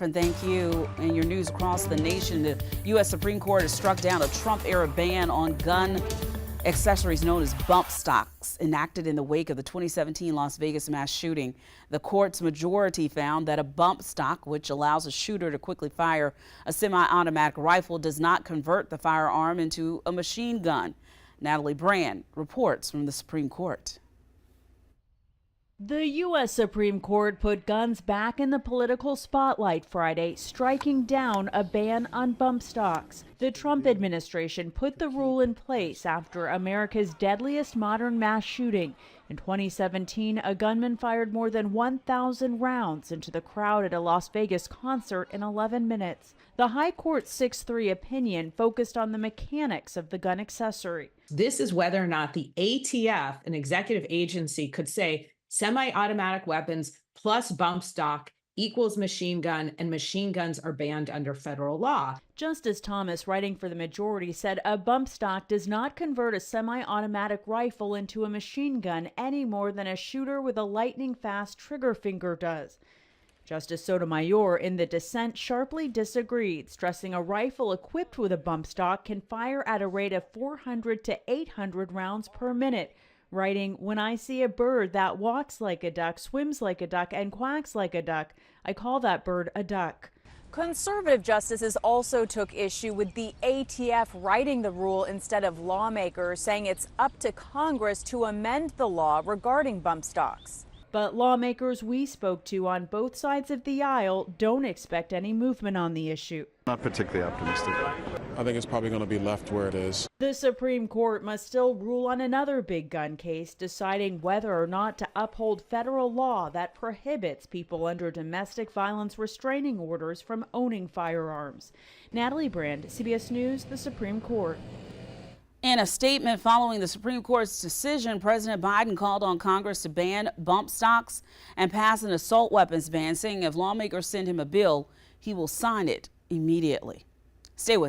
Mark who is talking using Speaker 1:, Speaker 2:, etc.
Speaker 1: And thank you. In your news across the nation, the U.S. Supreme Court has struck down a Trump-era ban on gun accessories known as bump stocks, enacted in the wake of the 2017 Las Vegas mass shooting. The court's majority found that a bump stock, which allows a shooter to quickly fire a semi-automatic rifle, does not convert the firearm into a machine gun. Natalie Brand reports from the Supreme Court.
Speaker 2: The U.S. Supreme Court put guns back in the political spotlight Friday, striking down a ban on bump stocks. The Trump administration put the rule in place after America's deadliest modern mass shooting. In 2017, a gunman fired more than 1,000 rounds into the crowd at a Las Vegas concert in 11 minutes. The High Court's 6-3 opinion focused on the mechanics of the gun accessory.
Speaker 3: This is whether or not the ATF, an executive agency, could say semi-automatic weapons plus bump stock equals machine gun, and machine guns are banned under federal law.
Speaker 2: Justice Thomas, writing for the majority, said a bump stock does not convert a semi-automatic rifle into a machine gun any more than a shooter with a lightning-fast trigger finger does. Justice Sotomayor, in the dissent, sharply disagreed, stressing a rifle equipped with a bump stock can fire at a rate of 400 to 800 rounds per minute. Writing, "When I see a bird that walks like a duck, swims like a duck, and quacks like a duck, I call that bird a duck."
Speaker 4: Conservative justices also took issue with the ATF writing the rule instead of lawmakers, saying it's up to Congress to amend the law regarding bump stocks.
Speaker 2: But lawmakers we spoke to on both sides of the aisle don't expect any movement on the issue.
Speaker 5: Not particularly optimistic.
Speaker 6: I think it's probably going to be left where it is.
Speaker 2: The Supreme Court must still rule on another big gun case, deciding whether or not to uphold federal law that prohibits people under domestic violence restraining orders from owning firearms. Natalie Brand, CBS News, the Supreme Court.
Speaker 1: In a statement following the Supreme Court's decision, President Biden called on Congress to ban bump stocks and pass an assault weapons ban, saying if lawmakers send him a bill, he will sign it immediately. Stay with us.